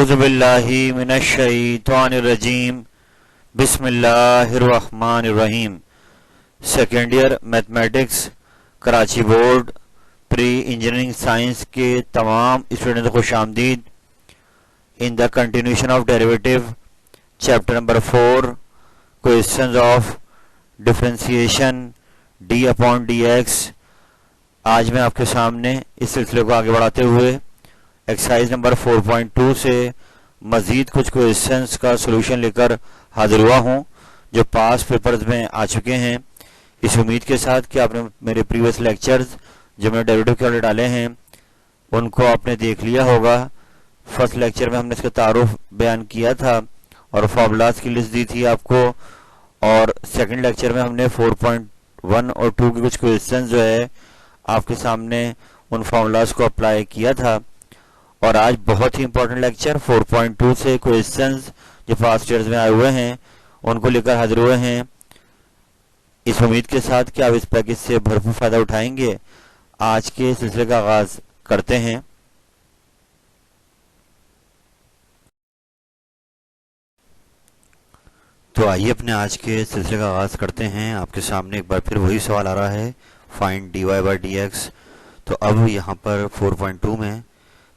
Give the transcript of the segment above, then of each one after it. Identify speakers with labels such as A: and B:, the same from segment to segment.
A: औज़ुबिल्लाहि मिनश्शैतानिर्रजीम बिस्मिल्लाहिर्रहमानिर्रहीम। Second year mathematics Karachi board pre engineering science के तमाम स्टूडेंट्स को खुशामदीद। In the continuation of derivative chapter number 4 questions of differentiation D upon D X. आज मैं आपके सामने इस सिलसिले को आगे बढ़ाते हुए एक्सरसाइज नंबर 4.2 से मज़ीद कुछ क्वेश्चंस का सॉल्यूशन लेकर हाजिर हुआ हूं जो पास पेपर्स में आ चुके हैं। इस उम्मीद के साथ कि आपने मेरे प्रीवियस लेक्चर्स जो मैंने डेरिवेटिव के लिए डाले हैं उनको आपने देख लिया होगा। फर्स्ट लेक्चर में हमने इसका तारुफ बयान किया था और फार्मूलाज की लिस्ट दी थी आपको, और सेकंड लेक्चर में हमने 4.1 और 2 के कुछ क्वेश्चंस जो है आपके सामने उन फार्मूलाज को अप्लाई किया था। और आज बहुत ही इंपॉर्टेंट लेक्चर 4.2 से क्वेश्चंस जो पास्ट ईयर्स में आए हुए हैं उनको लेकर हाजिर हुए हैं, इस उम्मीद के साथ कि आप इस पैकेज से भरपूर फायदा उठाएंगे। आज के सिलसिले का आगाज करते हैं। तो आइए अपने आज के सिलसिले का आगाज करते हैं। आपके सामने एक बार फिर वही सवाल आ रहा है, find dy by D X. तो अब यहाँ पर 4.2 में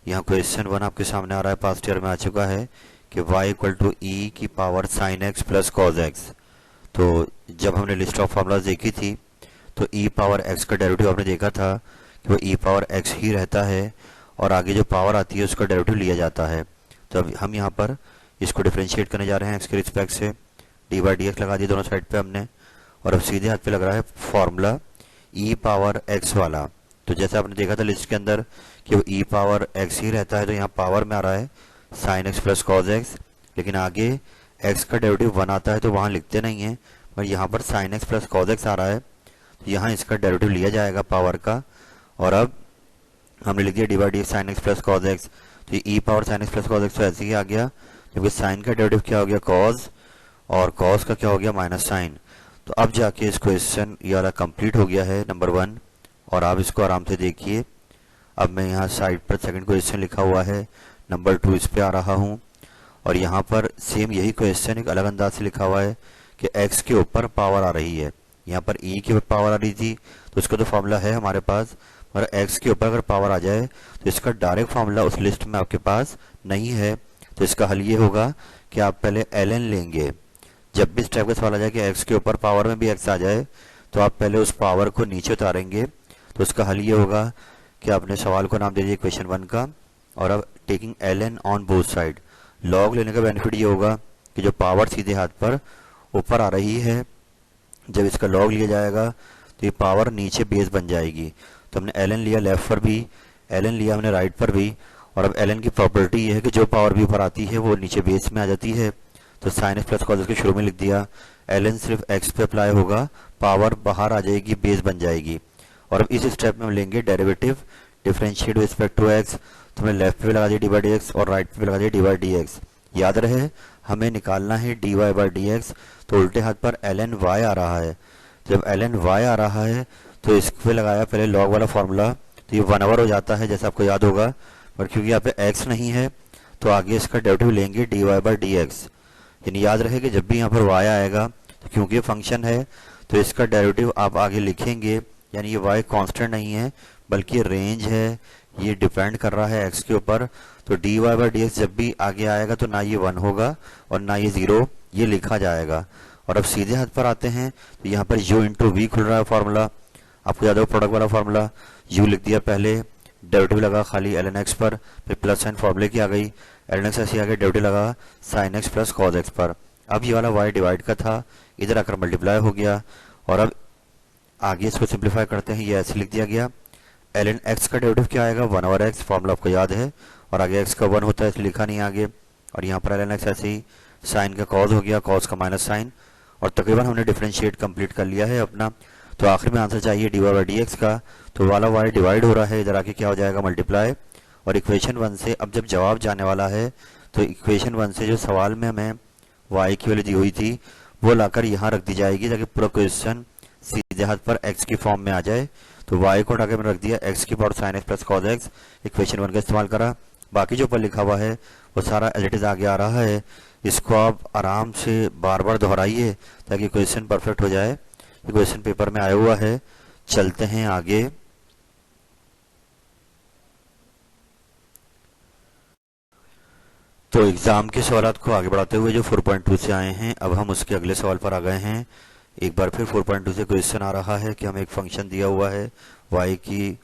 A: यहाँ क्वेश्चन 1 आपके सामने आ रहा है, पास्ट ईयर में आ चुका है कि y इक्वल टू ई की power sine x plus cos x. तो जब हमने लिस्ट ऑफ फार्मूलाज देखी थी तो ई पावर एक्स का डेरिवेटिव आपने देखा था कि वो ई पावर एक्स ही रहता है और आगे जो पावर आती है उसका डेरिवेटिव लिया जाता है। तो अब हम यहाँ पर इसको डिफ्रेंशिएट करने जा रहे हैं एक्स के रिस्पेक्ट से। डी बाई डी एक्स लगा दिया दोनों साइड पे हमने, और अब सीधे हाथ पे लग रहा है फॉर्मूला ई पावर एक्स वाला। तो जैसे आपने देखा था लिस्ट के अंदर कि वो ई पावर एक्स ही रहता है, तो यहाँ पावर में आ रहा है sine x plus cos x, लेकिन आगे एक्स का डेरिवेटिव 1 आता है तो वहाँ लिखते नहीं है, पर यहाँ पर sine x plus cos x आ रहा है तो यहाँ इसका डेरिवेटिव लिया जाएगा पावर का। और अब हमने लिख दिया D by D X sine x plus cos x. तो ये e power sine x plus cos x तो ऐसे ही आ गया, जबकि साइन का डेरिवेटिव क्या हो गया कॉज, और कॉज का क्या हो गया माइनस साइन। तो अब जाके इस क्वेश्चन ये वाला कंप्लीट हो गया है नंबर 1, और आप इसको आराम से देखिए। अब मैं यहाँ साइड पर सेकंड क्वेश्चन लिखा हुआ है नंबर 2 इस पे आ रहा हूँ, और यहाँ पर सेम यही क्वेश्चन एक अलग अंदाज से लिखा हुआ है कि x के ऊपर पावर आ रही है। यहाँ पर e के ऊपर पावर आ रही थी तो इसका तो फॉर्मूला है हमारे पास, और x के ऊपर अगर पावर आ जाए तो इसका डायरेक्ट फॉर्मूला उस लिस्ट में आपके पास नहीं है। तो इसका हल ये होगा कि आप पहले ln लेंगे। जब भी इस टाइप का सवाल आ जाए कि x के ऊपर पावर में भी x आ जाए तो आप पहले उस पावर को नीचे उतारेंगे। तो उसका हल ये होगा कि आपने सवाल को नाम दे दिया क्वेश्चन 1 का, और अब taking ln on both side. Log लेने का बेनिफिट ये होगा कि जो पावर सीधे हाथ पर ऊपर आ रही है, जब इसका लॉग लिया जाएगा तो ये पावर नीचे बेस बन जाएगी। तो हमने ln लिया लेफ्ट पर भी, ln लिया हमने राइट पर भी, और अब ln की प्रॉपर्टी ये है कि जो पावर भी ऊपर आती है वो नीचे बेस में आ जाती है। तो sine x plus cos x के शुरू में लिख दिया, ln सिर्फ x पे अप्लाई होगा, पावर बाहर आ जाएगी, बेस बन जाएगी। और अब इस स्टेप में हम लेंगे derivative differentiate with respect to x। तो हमने लेफ्ट पे लगा दिया डी बाई डी एक्स और राइट पे लगा दिया डी बाई डी एक्स। याद रहे हमें निकालना है D Y by D X, तो उल्टे हाथ पर ln y आ रहा है। जब ln y आ रहा है तो इस पे लगाया पहले लॉग वाला फॉर्मूला, तो ये 1/, हो जाता है जैसे आपको याद होगा, पर क्योंकि यहाँ पे x नहीं है तो आगे इसका डेरिवेटिव लेंगे D Y by D X. यानी याद रहे कि जब भी यहाँ पर y आएगा तो क्योंकि ये फंक्शन है तो इसका डेरिवेटिव आप आगे लिखेंगे, यानी ये y कांस्टेंट नहीं है बल्कि रेंज है, ये डिपेंड कर रहा है x के ऊपर। तो D Y by D X जब भी आगे आएगा तो ना ये 1 होगा और ना ये 0, ये लिखा जाएगा। और अब सीधे हाथ पर आते हैं तो यहाँ पर u इंटू वी खुल रहा है फॉर्मूला, आपको याद होगा प्रोडक्ट वाला फॉर्मूला। u लिख दिया पहले, डेरिवेटिव लगा खाली ln x पर, फिर प्लस साइन फॉर्मूले की आ गई, ln x ऐसे आ गया, डेरिवेटिव लगा sine x plus cos x पर। अब ये वाला y डिवाइड का था, इधर आकर मल्टीप्लाई हो गया, और अब आगे इसको सिंप्लीफाई करते हैं, ये ऐसे लिख दिया गया। ln x का डेरिवेटिव क्या आएगा 1/x, फॉर्मूला आपको याद है, और आगे x का 1 होता है इसलिए लिखा नहीं आगे, और यहाँ पर ln x ऐसे ही साइन का कॉज हो गया, कॉज का माइनस साइन, और तकरीबन हमने डिफरेंशिएट कंप्लीट कर लिया है अपना। तो आखिर में आंसर चाहिए D Y by D X का, तो वाला y डिवाइड हो रहा है, इधर आके क्या हो जाएगा मल्टीप्लाई, और इक्वेशन 1 से अब जब जवाब जाने वाला है तो इक्वेशन 1 से जो सवाल में हमें y की वैल्यू दी हुई थी वो लाकर यहाँ रख दी जाएगी ताकि पूरा क्वेश्चन सीधे हाथ पर x की फॉर्म में आ जाए। तो y को उठा के मैंने रख दिया x की power sine x plus cos x, equation 1 का इस्तेमाल करा, बाकी जो ऊपर लिखा हुआ है वो सारा एज इट इज़ आगे आ रहा है। इसको आप आराम से बार बार दोहराइए ताकि क्वेश्चन परफेक्ट हो जाए। ये क्वेश्चन पेपर में आया हुआ है। चलते हैं आगे। तो एग्ज़ाम के सवालात को आगे बढ़ाते हुए जो 4.2 से आए हैं, अब हम उसके अगले सवाल पर आ गए हैं। एक बार फिर 4.2 से क्वेश्चन आ रहा है कि हमें एक फंक्शन दिया हुआ है, y की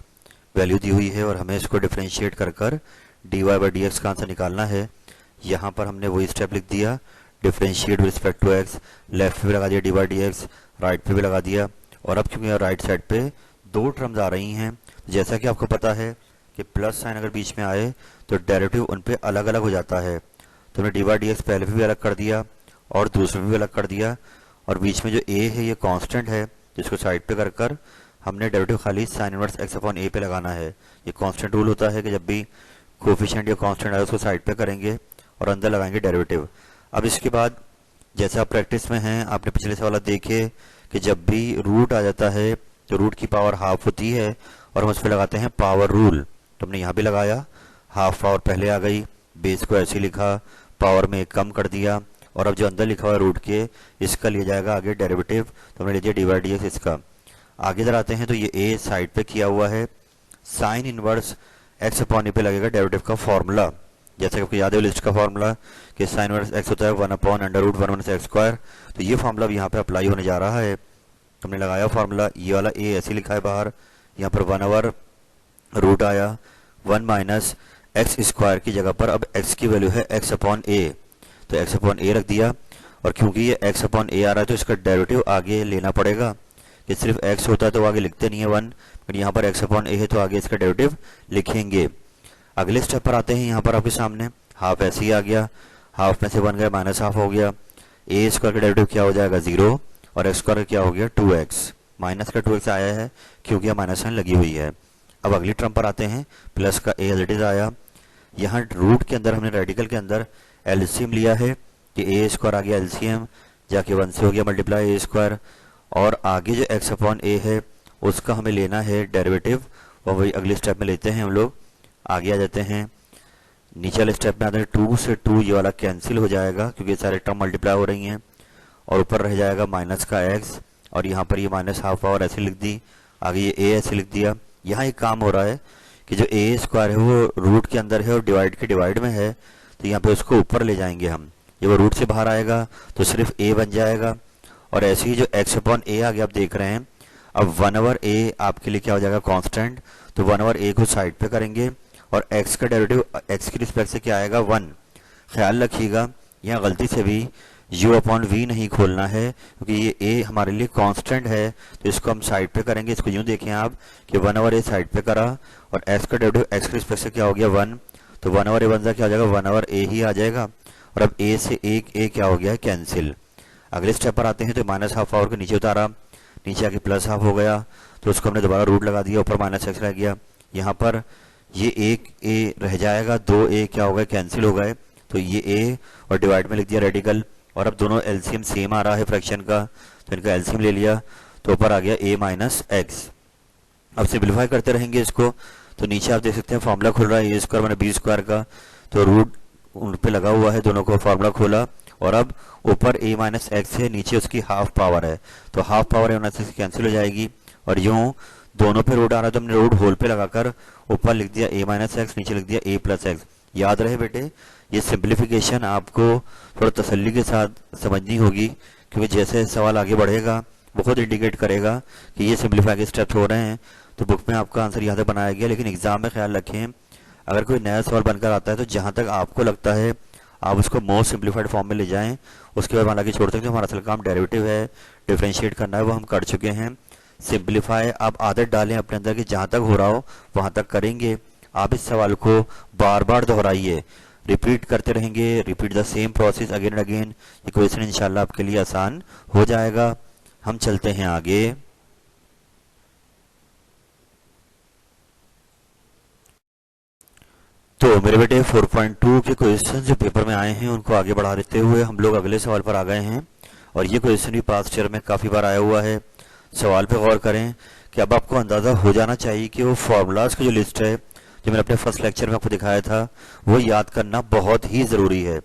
A: वैल्यू दी हुई है और हमें इसको डिफ्रेंशिएट कर कर dy बाई डी एक्स का आंसर निकालना है। यहाँ पर हमने वही स्टेप लिख दिया, differentiate with respect to x, left पे भी लगा दिया D by D X, right पे भी लगा दिया। और अब क्योंकि राइट साइड पे दो टर्म्स आ रही हैं, जैसा कि आपको पता है कि प्लस साइन अगर बीच में आए तो डेरिवेटिव उन पे अलग अलग हो जाता है। तो हमने डी बाई डी एक्स पहले भी अलग कर दिया और दूसरे में भी अलग कर दिया, और बीच में जो a है ये कांस्टेंट है, जिसको साइड पे कर कर हमने डेरिवेटिव खाली sine inverse x upon a पे लगाना है। ये कांस्टेंट रूल होता है कि जब भी कोफिशिएंट या कांस्टेंट आए उसको साइड पे करेंगे और अंदर लगाएंगे डेरिवेटिव। अब इसके बाद जैसे आप प्रैक्टिस में हैं, आपने पिछले सवाल देखे कि जब भी रूट आ जाता है तो रूट की पावर हाफ होती है और हम उस पर लगाते हैं पावर रूल। तो हमने यहाँ भी लगाया, हाफ पावर पहले आ गई, बेस को ऐसे लिखा, पावर में कम कर दिया, और अब जो अंदर लिखा हुआ है रूट के, इसका लिया जाएगा आगे डेरिवेटिव। तो हमने ले दिया डी बाई डी एक्स इसका। आगे इधर आते हैं तो ये a साइड पे किया हुआ है, साइन इनवर्स x अपॉन ए पे लगेगा डेरिवेटिव का फॉर्मूला। जैसे कि आपको याद है लिस्ट का फॉर्मूला कि साइन इनवर्स x होता है 1 upon under root 1 minus X square. तो ये फॉर्मूला यहाँ पे अप्लाई होने जा रहा है। हमने लगाया फॉर्मूला, ये वाला a ऐसे लिखा है बाहर, यहाँ पर 1 ओवर रूट आया 1 माइनस एक्स स्क्वायर की जगह पर अब x की वैल्यू है x अपॉन ए, तो x अपॉन ए रख दिया। और क्योंकि ये x अपॉन ए आ रहा है तो इसका डेरिवेटिव आगे लेना पड़ेगा, कि सिर्फ x होता है तो आगे लिखते नहीं है 1, लेकिन यहाँ पर x अपॉन ए है तो आगे इसका डेरिवेटिव लिखेंगे। अगले स्टेप पर आते हैं। यहाँ पर आपके सामने हाफ ऐसे ही आ गया, हाफ में से 1 गया माइनस हाफ हो गया, ए स्क्वायर का डेरिवेटिव क्या हो जाएगा 0, और एक्स स्क्वायर क्या हो गया 2x, माइनस का 2x आया है क्योंकि यह माइनस साइन लगी हुई है। अब अगली टर्म पर आते हैं, प्लस का ए एज इट इज आया। यहाँ रूट के अंदर हमने रेडिकल के अंदर एलसीएम लिया है कि ए स्क्वायर आ गया एलसीएम, जाके 1 से हो गया मल्टीप्लाई ए स्क्वायर, और आगे जो x अपॉन ए है उसका हमें लेना है डेरिवेटिव, और वही अगले स्टेप में लेते हैं हम लोग। आगे आ जाते हैं, नीचे वाले स्टेप में आते हैं 2 से 2 ये वाला कैंसिल हो जाएगा क्योंकि सारे टर्म मल्टीप्लाई हो रही हैं, और ऊपर रह जाएगा माइनस का x, और यहाँ पर ये माइनस हाफ पावर ऐसे लिख दी, आगे ये a ऐसे लिख दिया। यहाँ एक काम हो रहा है कि जो a स्क्वायर है वो रूट के अंदर है और डिवाइड के डिवाइड में है, तो यहाँ पे उसको ऊपर ले जाएंगे हम। जब वो रूट से बाहर आएगा तो सिर्फ a बन जाएगा, और ऐसे ही जो x अपॉन ए आगे आप देख रहे हैं, अब 1 ओवर a आपके लिए क्या हो जाएगा कांस्टेंट, तो 1 ओवर a को साइड पे करेंगे और x का डेरिवेटिव x की रिस्पेक्ट से क्या आएगा 1। ख्याल रखिएगा यहाँ गलती से भी u अपॉन v नहीं खोलना है क्योंकि ये a हमारे लिए कांस्टेंट है, तो इसको हम साइड पे करेंगे। इसको यूँ देखें आप कि 1 ओवर a साइड पे करा और x का डेरिवेटिव x की रिस्पेक्ट से क्या हो गया 1, तो 1 ओवर a बन जाए क्या हो जाएगा 1 ओवर a ही आ जाएगा, और अब a से एक a क्या हो गया है कैंसिल। अगले स्टेप पर आते हैं तो माइनस हाफ पावर को नीचे उतारा, नीचे आके प्लस हाफ हो गया, तो उसको हमने दोबारा रूट लगा दिया, ऊपर माइनस एक्स रह गया। यहाँ पर ये एक a रह जाएगा, 2 a क्या हो गए कैंसिल हो गए, तो ये a और डिवाइड में लिख दिया रेडिकल, और अब दोनों एलसीएम सेम आ रहा है फ्रैक्शन का, तो इनका एलसीएम ले लिया, तो ऊपर आ गया a माइनस एक्स। अब सिंप्लीफाई करते रहेंगे इसको, तो नीचे आप देख सकते हैं फॉर्मूला खुल रहा है a स्क्वायर मैंने b स्क्वायर का, तो रूट उन पे लगा हुआ है, दोनों को फॉर्मूला खोला, और अब ऊपर a माइनस एक्स है, नीचे उसकी हाफ पावर है, तो हाफ पावर है से कैंसिल हो जाएगी, और यूं दोनों पे रूट आ रहा है तो हमने रूट होल पे लगाकर ऊपर लिख दिया a माइनस एक्स, नीचे लिख दिया a प्लस एक्स। याद रहे बेटे, ये सिंप्लीफिकेशन आपको थोड़ा तसल्ली के साथ समझनी होगी, क्योंकि जैसे सवाल आगे बढ़ेगा वो खुद इंडिकेट करेगा कि ये सिंप्लीफाई के स्टेप्स हो रहे हैं। तो बुक में आपका आंसर यहाँ से बनाया गया, लेकिन एग्जाम में ख्याल रखें अगर कोई नया सवाल बनकर आता है तो जहाँ तक आपको लगता है आप उसको मोस्ट सिंप्लीफाइड फॉर्म में ले जाएं, उसके बाद हालांकि छोड़ सकते हैं। हमारा असल काम डेरिवेटिव है, डिफरेंशिएट करना है, वो हम कर चुके हैं। सिंप्लीफाई आप आदत डालें अपने अंदर कि जहाँ तक हो रहा हो वहाँ तक करेंगे। आप इस सवाल को बार बार दोहराइए, रिपीट करते रहेंगे, repeat the same process again and again, ये क्वेश्चन इंशाल्लाह आपके लिए आसान हो जाएगा। हम चलते हैं आगे। तो मेरे बेटे 4.2 के क्वेश्चन जो पेपर में आए हैं उनको आगे बढ़ा देते हुए हम लोग अगले सवाल पर आ गए हैं, और ये क्वेश्चन भी पास्ट ईयर में काफ़ी बार आया हुआ है। सवाल पे गौर करें कि अब आपको अंदाज़ा हो जाना चाहिए कि वो फार्मूलाज की जो लिस्ट है जो मैंने अपने फर्स्ट लेक्चर में आपको दिखाया था वो याद करना बहुत ही ज़रूरी है।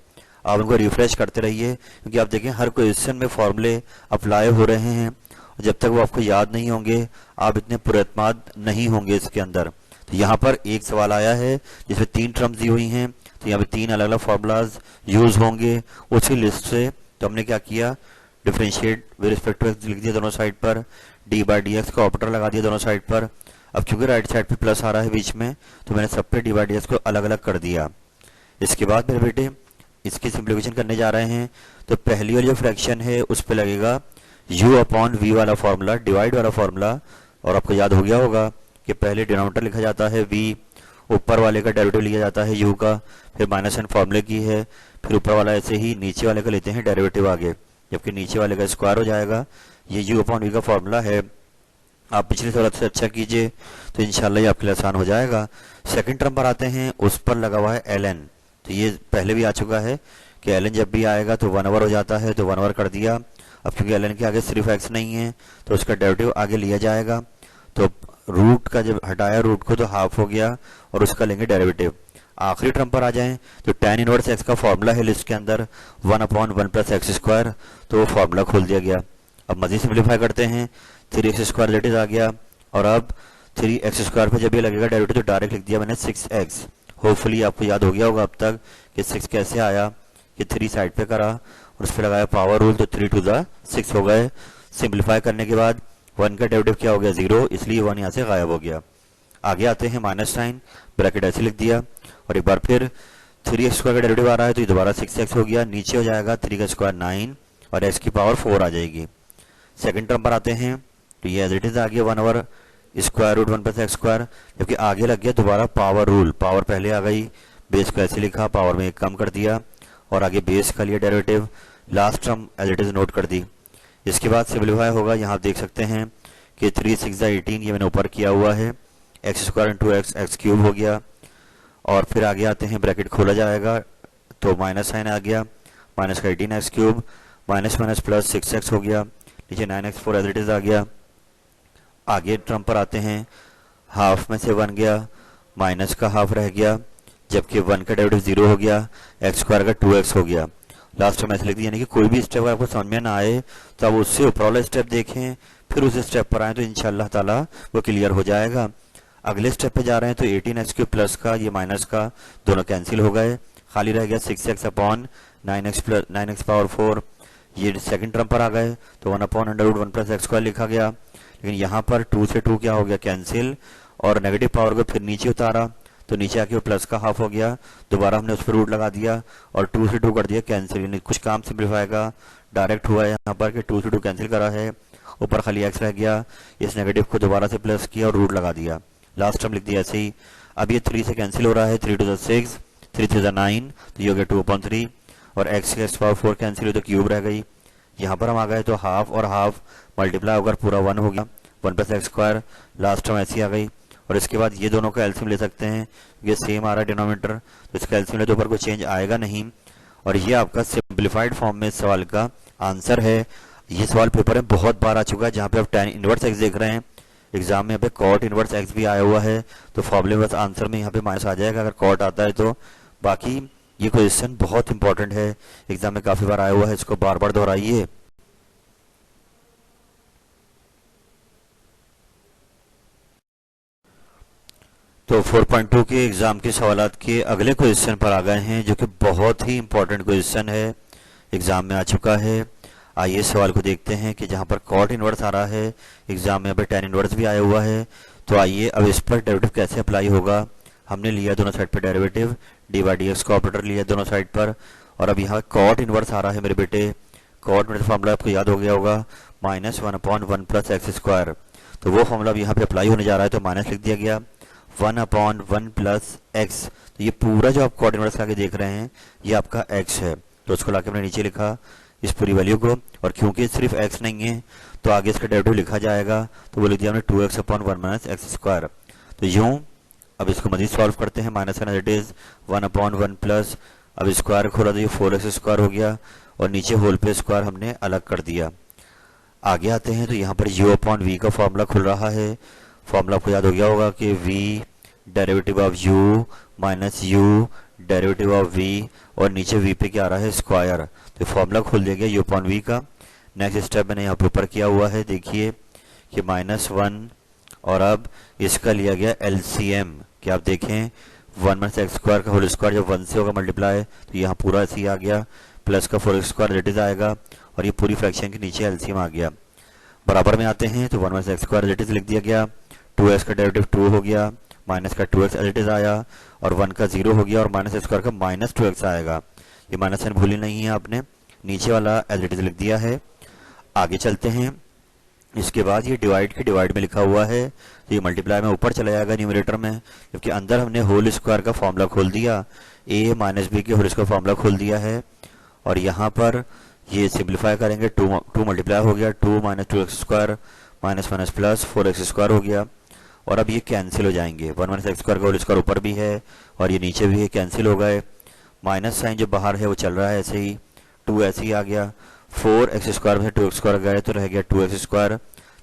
A: आप उनको रिफ्रेश करते रहिए, क्योंकि आप देखें हर क्वेश्चन में फॉर्मूले अप्लाई हो रहे हैं, और जब तक वो आपको याद नहीं होंगे आप इतने पुरएतमाद नहीं होंगे इसके अंदर। तो यहाँ पर एक सवाल आया है जिसमें 3 टर्म्स दी हुई हैं, तो यहाँ पे 3 अलग अलग फार्मूलाज यूज होंगे उसी लिस्ट से। तो हमने क्या किया, differentiate with respect to X लिख दिया दोनों साइड पर, डी बाई डी एक्स का ऑपरेटर लगा दिया दोनों साइड पर। अब क्योंकि राइट साइड पे प्लस आ रहा है बीच में, तो मैंने सब पे डी बाई डी एक्स को अलग अलग कर दिया। इसके बाद मेरे बेटे इसकी सिंप्लीफिकेशन करने जा रहे हैं। तो पहली वाली जो फ्रैक्शन है उस पर लगेगा u अपॉन वी वाला फॉर्मूला, डिवाइड वाला फॉर्मूला। और आपको याद हो गया होगा कि पहले डिनोमिनेटर लिखा जाता है v, ऊपर वाले का डेरिवेटिव लिया जाता है u का, फिर माइनस एन फॉर्मूले की है, फिर ऊपर वाला ऐसे ही नीचे वाले का लेते हैं डेरिवेटिव आगे, जबकि नीचे वाले का स्क्वायर हो जाएगा। ये u अपॉन वी का फॉर्मूला है। आप पिछले सवाल से अच्छा कीजिए तो इंशाल्लाह ये आपके लिए आसान हो जाएगा। सेकंड टर्म पर आते हैं, उस पर लगा हुआ है ln। तो ये पहले भी आ चुका है कि ln जब भी आएगा तो 1/, हो जाता है, तो 1/, कर दिया। अब क्योंकि ln के आगे सिर्फ x नहीं है तो उसका डेरिवेटिव आगे लिया जाएगा। तो रूट का जब हटाया रूट को तो हाफ हो गया और उसका लेंगे डेरिवेटिव। आखिरी टर्म पर आ जाएं तो tan इनवर्स x का फॉर्मूला है लिस्ट के अंदर 1/1 + x², तो वो फॉर्मूला खोल दिया गया। अब मजीद सिंप्लीफाई करते हैं, 3x² लेटेज आ गया, और अब 3x² पे जब ये लगेगा डेरिवेटिव तो डायरेक्ट लिख दिया मैंने 6x। होपफुली आपको याद हो गया होगा अब तक कि 6 कैसे आया, कि 3 साइड पे करा और उस पर लगाया पावर रूल, तो 3 × 6 हो गए। सिंप्लीफाई करने के बाद 1 का डेरिवेटिव क्या हो गया 0, इसलिए 1 यहाँ से गायब हो गया। आगे आते हैं माइनस साइन, ब्रैकेट ऐसे लिख दिया, और एक बार फिर 3x² का डेरिवेटिव आ रहा है तो ये दोबारा 6x हो गया, नीचे हो जाएगा 3 का स्क्वायर 9 और x की पावर 4 आ जाएगी। सेकंड टर्म पर आते हैं तो ये एज इट इज आ गया 1/√1 + x², जबकि आगे लग गया दोबारा पावर रूल, पावर पहले आ गई, बेस को ऐसे लिखा, पावर में 1 कम कर दिया और आगे बेस का लिया derivative, last term as it is note कर दी। इसके बाद सिंप्लीफाई होगा, यहाँ आप देख सकते हैं कि 3 × 6 = 18, ये मैंने ऊपर किया हुआ है, x² × x, x³ हो गया। और फिर आगे आते हैं, ब्रैकेट खोला जाएगा तो माइनस साइन आ गया, माइनस का 18 x³ minus minus plus 6x हो गया, नीचे 9x4 एज इट इज आ गया। आगे टर्म पर आते हैं, हाफ में से 1 गया, माइनस का हाफ रह गया, जबकि 1 का डेरिवेटिव 0 हो गया, x² का 2x हो गया। लास्ट में ऐसे लिख दिया, यानी कि कोई भी स्टेप अगर आपको समझ में ना आए तो आप उससे ऊपर वाला स्टेप देखें, फिर उस स्टेप पर आए तो इंशाल्लाह ताला वो क्लियर हो जाएगा। अगले स्टेप पे जा रहे हैं तो 18x³ प्लस का ये माइनस का दोनों कैंसिल हो गए, खाली रह गया 6x अपॉन 9x पावर 4। ये सेकंड टर्म पर आ गए तो 1/√1 + x² लिखा गया, लेकिन यहाँ पर 2 से 2 क्या हो गया कैंसिल, और नेगेटिव पावर को फिर नीचे उतारा तो नीचे आके वो प्लस का हाफ हो गया, दोबारा हमने उस पर रूट लगा दिया और 2 से 2 कर दिया कैंसिल, यानी कुछ काम सिंप्लीफाई का डायरेक्ट हुआ है यहाँ पर कि 2 से 2 कैंसिल करा है, ऊपर खाली x रह गया, इस नेगेटिव को दोबारा से प्लस किया और रूट लगा दिया, लास्ट टर्म लिख दिया ऐसे ही। अब ये 3 से कैंसिल हो रहा है, 3 × 6, 3 × 9, तो ये हो गया 2/3, और x की पावर 4 कैंसिल हुई तो क्यूब रह गई। यहाँ पर हम आ गए तो हाफ और हाफ मल्टीप्लाई होकर पूरा 1 हो गया, 1 + x², लास्ट टर्म ऐसी आ गई। और इसके बाद ये दोनों का एलसीएम ले सकते हैं, ये सेम आ रहा है डिनोमिनेटर, तो इसका एलसीएम ले तो ऊपर कोई चेंज आएगा नहीं। और ये आपका सिंप्लीफाइड फॉर्म में इस सवाल का आंसर है। ये सवाल पेपर में बहुत बार आ चुका है, जहाँ पे आप tan इनवर्स x देख रहे हैं, एग्जाम में यहाँ पे cot इनवर्स x भी आया हुआ है, तो फॉर्मूले बस आंसर में यहाँ पे माइनस आ जाएगा अगर cot आता है तो। बाकी ये क्वेश्चन बहुत इंपॉर्टेंट है, एग्जाम में काफी बार आया हुआ है, इसको बार बार दोहराइए। तो 4.2 के एग्जाम के सवालात के अगले क्वेश्चन पर आ गए हैं, जो कि बहुत ही इंपॉर्टेंट क्वेश्चन है, एग्जाम में आ चुका है। आइए सवाल को देखते हैं कि जहां पर cot इनवर्स आ रहा है, एग्जाम में यहाँ पे tan इनवर्स भी आया हुआ है, तो आइए अब इस पर डेरिवेटिव कैसे अप्लाई होगा। हमने लिया दोनों साइड पर डेरिवेटिव, dy/dx का ऑपरेटर लिया दोनों साइड पर, और अब यहाँ cot इनवर्स आ रहा है मेरे बेटे, cot इनवर्स फॉर्मूला आपको याद हो गया होगा, -1/1 + x², तो वो फॉर्मूला अब यहाँ पे अप्लाई होने जा रहा है, तो माइनस लिख दिया गया 1/1 + x। तो ये पूरा जो आप cot इनवर्स आगे देख रहे हैं ये आपका x है, तो उसको लाके हमने नीचे लिखा इस पूरी वैल्यू को, और क्योंकि सिर्फ x नहीं है तो आगे इसका डेरिवेटिव लिखा जाएगा, तो वो लिख दिया हमने 2x/1 - x²। तो यूं अब इसको मजीद सॉल्व करते हैं, minus as it is 1/1 plus, अब स्क्वायर खोला तो ये 4x² हो गया, और नीचे होल पे स्क्वायर हमने अलग कर दिया। आगे आते हैं तो यहाँ पर u/v का फॉर्मूला खुल रहा है, फॉर्मूला आपको याद हो गया होगा कि v derivative of u minus u derivative of v, और नीचे v पे क्या आ रहा है, स्क्वायर। तो फॉर्मूला खोल दिया गया u अपॉन v का। नेक्स्ट स्टेप मैंने यहाँ पे ऊपर किया हुआ है, देखिए कि -1, और अब इसका लिया गया एलसीएम, कि आप देखें 1 माइनस एक्स स्क्वायर का होल स्क्वायर जब 1 से होगा मल्टीप्लाई, तो यहाँ पूरा ऐसे ही आ गया, प्लस का 4x स्क्वायर रिलेटिव आएगा, और ये पूरी फ्रैक्शन के नीचे एलसीएम आ गया। बराबर में आते हैं तो 1 माइनस एक्स स्क्वायर रिलेटिव लिख दिया गया, 2x का डेरिवेटिव 2 हो गया, माइनस का 2x रिलेटिव आया, और 1 का 0 हो गया, और माइनस एक्स स्क्वायर का माइनस 2x आएगा। ये माइनस साइन भूली नहीं है आपने, नीचे वाला रिलेटिव लिख दिया है। आगे चलते हैं, इसके बाद ये डिवाइड के डिवाइड में लिखा हुआ है, तो ये मल्टीप्लाई में ऊपर चला जाएगा न्यूमरेटर में, जबकि अंदर हमने होल स्क्वायर का फॉर्मूला खोल दिया, a माइनस बी के होल स्क्वायर फॉर्मूला खोल दिया है, और यहाँ पर ये सिंप्लीफाई करेंगे, 2 मल्टीप्लाई हो गया, 2 minus 2x square minus minus plus 4x square हो गया, और अब ये कैंसिल हो जाएंगे, 1 माइनस एक्स स्क्वायर का होल स्क्वायर ऊपर भी है और ये नीचे भी है, कैंसिल हो गए। माइनस साइन जो बाहर है वो चल रहा है ऐसे ही, 2 ऐसे ही आ गया, 4x स्क्वायर में 2x स्क्वायर गए तो रह गया 2x स्क्वायर,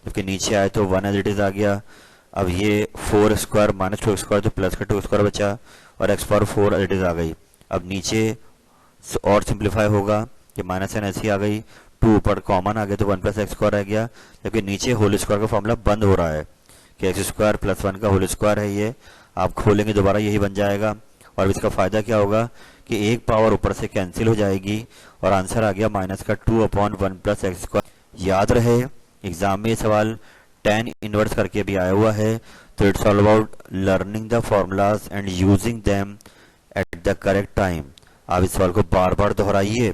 A: जबकि नीचे आए तो 1 एज इट इज आ गया। अब ये 4 स्क्वायर माइनस 2 स्क्वायर तो प्लस का 2 स्क्वायर बचा, और x power 4 as it is आ गई। अब नीचे और सिंप्लीफाई होगा, ये माइनस साइन ऐसी आ गई, 2 ऊपर कॉमन आ गया तो 1 प्लस एक्स स्क्वायर रह गया, जबकि नीचे होल स्क्वायर का फॉर्मूला बंद हो रहा है कि एक्स स्क्वायर प्लस 1 का होल स्क्वायर है, ये आप खोलेंगे दोबारा यही बन जाएगा। और इसका फायदा क्या होगा कि एक पावर ऊपर से कैंसिल हो जाएगी, और आंसर आ गया माइनस का 2 अपॉन 1 प्लस एक्स स्क्वायर। याद रहे एग्जाम में ये सवाल tan इनवर्स करके भी आया हुआ है, तो it's all about learning the formulas and using them at the correct time. आप इस सवाल को बार बार दोहराइए।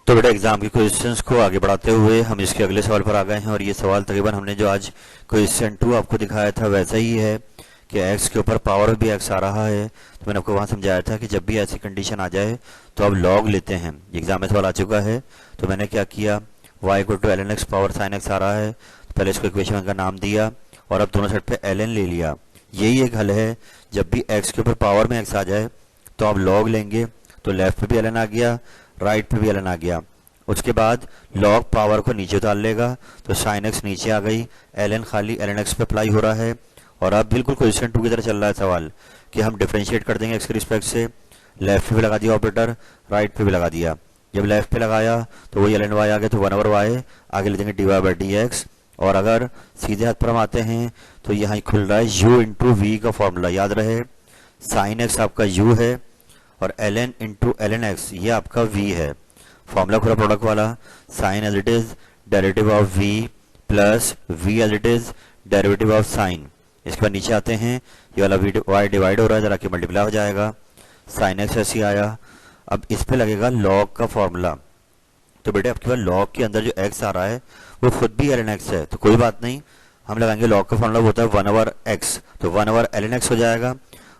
A: तो बेटा एग्जाम के क्वेश्चंस को आगे बढ़ाते हुए हम इसके अगले सवाल पर आ गए हैं, और ये सवाल तकरीबन हमने जो आज क्वेश्चन 2 आपको दिखाया था वैसा ही है कि x के ऊपर पावर भी x आ रहा है। तो मैंने आपको वहाँ समझाया था कि जब भी ऐसी कंडीशन आ जाए तो अब लॉग लेते हैं। एग्जाम में सवाल आ चुका है, तो मैंने क्या किया, y equal to ln x power sin x आ रहा है, तो पहले इसको इक्वेशन का नाम दिया, और अब दोनों साइड पे ln ले लिया। यही एक हल है, जब भी x के ऊपर पावर में x आ जाए तो आप लॉग लेंगे, तो लेफ्ट पे भी ln आ गया, राइट पे भी ln आ गया। उसके बाद लॉग पावर को नीचे उतार लेगा, तो sin x नीचे आ गई, ln खाली ln x पे अप्लाई हो रहा है। और अब बिल्कुल क्वेश्चन 2 की तरह चल रहा है सवाल कि हम डिफरेंशिएट कर देंगे x के रिस्पेक्ट से, लेफ्ट पे भी लगा दिया ऑपरेटर, राइट पे भी लगा दिया। जब लेफ्ट पे लगाया तो वही ln y आ गया, तो 1/y आगे ले देंगे dy बाई dx। और अगर सीधे हाथ पर हम आते हैं तो यहाँ खुल रहा है u इंटू वी का फॉर्मूला। याद रहे sin x आपका u है, और ln इंटू ln x ये आपका v है। फॉर्मूला पूरा प्रोडक्ट वाला, sine as it is derivative of v plus v as it is derivative of sine. इसके बाद नीचे आते हैं, ये वाला y डिवाइड हो रहा है, जरा कि मल्टीप्लाई हो जाएगा, साइन एक्स ऐसे आया। अब इस पे लगेगा लॉग का फॉर्मूला, तो बेटे आपके पास लॉग के अंदर जो x आ रहा है वो खुद भी ln x है, तो कोई बात नहीं, हम लगाएंगे लॉग का फॉर्मूला होता है 1/x, तो 1/ln x हो जाएगा।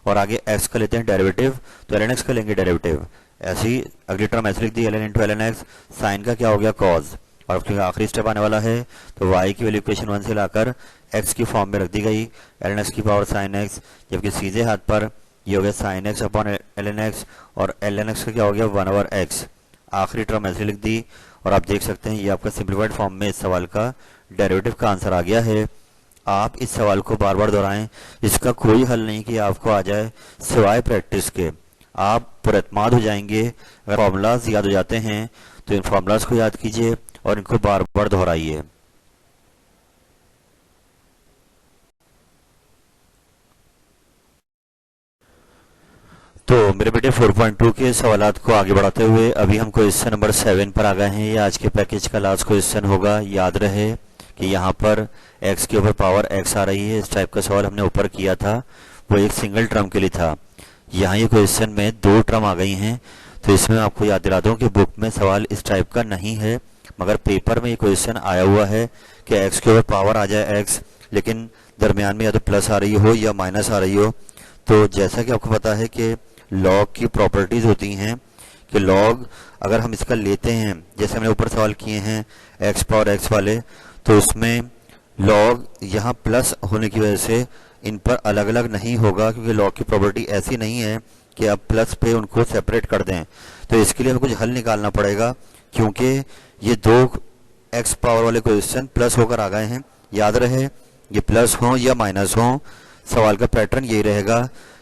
A: और आगे x का लेते हैं डेरिवेटिव, तो ln x का लेंगे डेरिवेटिव, ऐसे ही अगली टर्म ऐसे लिख दी ln into ln x, sine का क्या हो गया cos। और उसके आखिरी स्टेप आने वाला है, तो y की वैल्यू इक्वेशन 1 से लाकर x की फॉर्म में रख दी गई, ln x की पावर sin x, जबकि सीधे हाथ पर ये हो गया sin x upon ln x, और ln x का क्या हो गया 1/x। आखिरी टर्म ऐसे लिख दी, और आप देख सकते हैं ये आपका सिंप्लीफाइड फॉर्म में इस सवाल का डेरिवेटिव का आंसर आ गया है। आप इस सवाल को बार बार दोहराएं, इसका कोई हल नहीं कि आपको आ जाए सिवाय प्रैक्टिस के। आप पुरएतमाद हो जाएंगे अगर फॉर्मूलाज याद हो जाते हैं, तो इन फॉर्मूलाज को याद कीजिए और इनको बार बार दोहराइए। तो मेरे बेटे 4.2 के सवालात को आगे बढ़ाते हुए अभी हम क्वेश्चन नंबर 7 पर आ गए हैं। ये आज के पैकेज का लास्ट क्वेश्चन होगा। याद रहे कि यहाँ पर x के ऊपर पावर x आ रही है, इस टाइप का सवाल हमने ऊपर किया था, वो एक सिंगल टर्म के लिए था। यहाँ ये क्वेश्चन में 2 टर्म आ गई हैं, तो इसमें आपको याद दिला दूँ कि बुक में सवाल इस टाइप का नहीं है, मगर पेपर में ये क्वेश्चन आया हुआ है कि x के ऊपर पावर आ जाए x, लेकिन दरमियान में या तो प्लस आ रही हो या माइनस आ रही हो। तो जैसा कि आपको पता है कि लॉग की प्रॉपर्टीज होती हैं कि लॉग अगर हम इसका लेते हैं, जैसे हमने ऊपर सवाल किए हैं x पावर x वाले, तो उसमें लॉग यहाँ प्लस होने की वजह से इन पर अलग अलग नहीं होगा, क्योंकि लॉग की प्रॉपर्टी ऐसी नहीं है कि अब प्लस पे उनको सेपरेट कर दें। तो इसके लिए हमें कुछ हल निकालना पड़ेगा, क्योंकि ये दो एक्स पावर वाले क्वेश्चन प्लस होकर आ गए हैं। याद रहे, ये प्लस हो या माइनस हो, सवाल का पैटर्न यही रहेगा।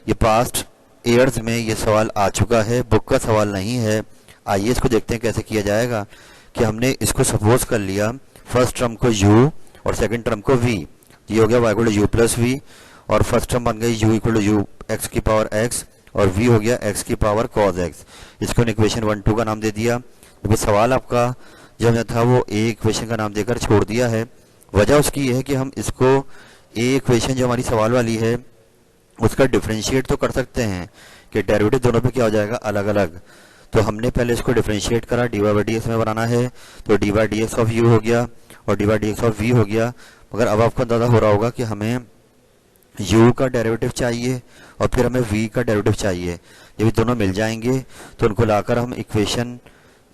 A: ये पास्ट ईयर्स में ये सवाल आ चुका है, बुक का सवाल नहीं है। आइए इसको देखते हैं कैसे किया जाएगा। कि हमने इसको सपोज कर लिया, फर्स्ट टर्म को u और सेकंड टर्म को v। ये हो गया y equal to U plus V, और फर्स्ट टर्म बन गई u equal to U X की पावर x, और v हो गया x की पावर cos x। इसको इक्वेशन 1 2 का नाम दे दिया। तो सवाल आपका जो था वो ए इक्वेशन का नाम देकर छोड़ दिया है। वजह उसकी ये है कि हम इसको ए इक्वेशन जो हमारी सवाल वाली है उसका डिफरेंशिएट तो कर सकते हैं कि डेरिवेटिव दोनों पे क्या हो जाएगा, अलग अलग। तो हमने पहले इसको डिफरेंशिएट करा, D Y by D X में बनाना है। तो D Y D X of U हो गया और D Y D X of V हो गया। मगर अब आपको अंदाजा हो रहा होगा कि हमें u का डेरिवेटिव चाहिए और फिर हमें v का डेरिवेटिव चाहिए। जब ये दोनों मिल जाएंगे तो उनको लाकर हम इक्वेशन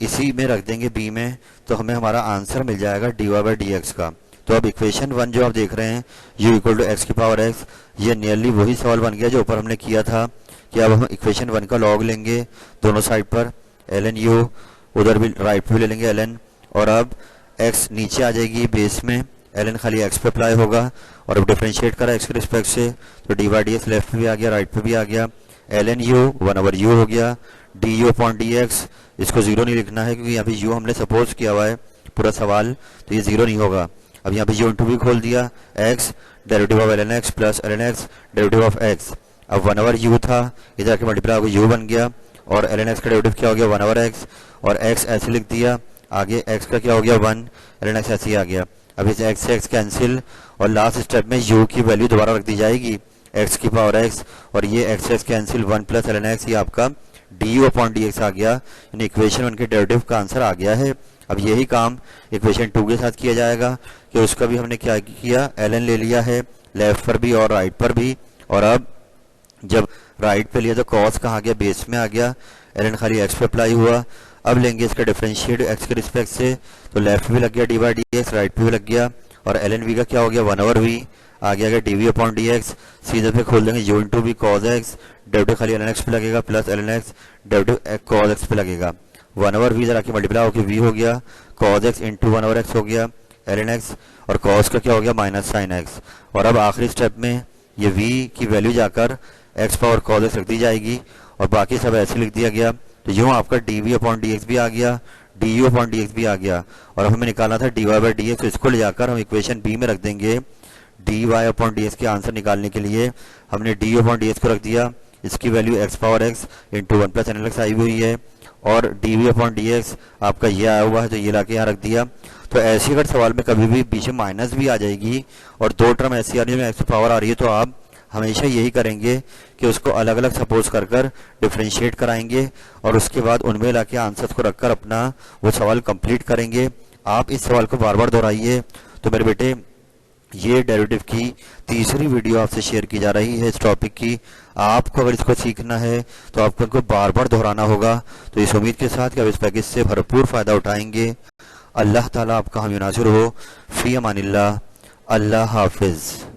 A: इसी में रख देंगे b में, तो हमें हमारा आंसर मिल जाएगा D Y by D X का। तो अब इक्वेशन 1 जो आप देख रहे हैं u इक्वल टू एक्स की पावर x, ये नियरली वही सवाल बन गया जो ऊपर हमने किया था। कि अब हम इक्वेशन 1 का लॉग लेंगे दोनों साइड पर, ln u, उधर भी राइट पे भी ले लेंगे ln, और अब x नीचे आ जाएगी बेस में, ln खाली x पे अप्लाई होगा। और अब डिफरेंशिएट करा x के रिस्पेक्ट से, तो D Y D X left पे भी आ गया, राइट पे भी आ गया। ln u 1/u हो गया, D U upon D x. इसको जीरो नहीं लिखना है क्योंकि यहाँ पे u हमने सपोज किया हुआ है पूरा सवाल, तो ये जीरो नहीं होगा। अब यहाँ पे u इंटू भी खोल दिया, x derivative of ln x plus ln x derivative of x। अब 1/u था, इधर आके मल्टीप्लाई होकर u बन गया, और ln x का डेरिवेटिव क्या हो गया 1/x, और x ऐसे लिख दिया, आगे x का क्या हो गया 1, ln x ऐसे ही आ गया। अब इस x से x कैंसिल, और लास्ट स्टेप में u की वैल्यू दोबारा रख दी जाएगी x की पावर x, और ये x से x cancel 1 plus ln x, ये आपका du अपॉन dx आ गया। यानी इक्वेशन 1 के डेरिवेटिव का आंसर आ गया है। अब यही काम इक्वेशन 2 के साथ किया जाएगा कि उसका भी हमने क्या किया, ln ले लिया है लेफ्ट पर भी और राइट पर भी, और अब जब राइट पे लिया तो cos कहाँ गया, बेस में आ गया, ln खाली x पे अप्लाई हुआ। अब लेंगे इसका डिफरेंशिएट x के रिस्पेक्ट से, तो लेफ्ट भी लग गया D by D X, right पे भी लग गया, और ln v का क्या हो गया 1/v, आगे गया D V upon D X. सीधे पे खोल देंगे u into V cos X, derivative खाली ln x पे लगेगा, plus ln x derivative cos X पे लगेगा। 1/v इधर आके मल्टीप्लाई होकर v हो गया, कॉज एक्स इंटू 1/x हो गया ln x, और कॉस का क्या हो गया माइनस साइन एक्स। और अब आखिरी स्टेप में ये v की वैल्यू जाकर x पावर कॉज एक्स रख दी जाएगी, और बाकी सब ऐसे लिख दिया गया। तो यूँ आपका D V upon D X भी आ गया, D U upon D X भी आ गया, और अब हमें निकालना था D Y by D X. तो इसको ले जाकर हम इक्वेशन बी में रख देंगे। D Y upon D X के आंसर निकालने के लिए हमने D U upon D X को रख दिया, इसकी value x power x into 1 plus N X आई हुई है, और D V upon D X आपका ये आया हुआ है, तो ये ला के यहाँ रख दिया। तो ऐसे अगर सवाल में कभी भी बीच में माइनस भी आ जाएगी और दो टर्म ऐसी आ रही है एक्स पावर आ रही है, तो आप हमेशा यही करेंगे कि उसको अलग अलग सपोज कर कर डिफ्रेंशिएट कराएंगे, और उसके बाद उनमें लाके आंसर्स को रखकर अपना वो सवाल कंप्लीट करेंगे। आप इस सवाल को बार बार दोहराइए। तो मेरे बेटे, ये डेरिवेटिव की तीसरी वीडियो आपसे शेयर की जा रही है इस टॉपिक की। आपको अगर इसको सीखना है तो आपको इनको बार बार दोहराना होगा। तो इस उम्मीद के साथ कि आप इस पैकेज से भरपूर फ़ायदा उठाएंगे। अल्लाह ताला आपका हामी नासिर हो। फ़ी अमानिल्लाह। अल्लाह हाफिज़।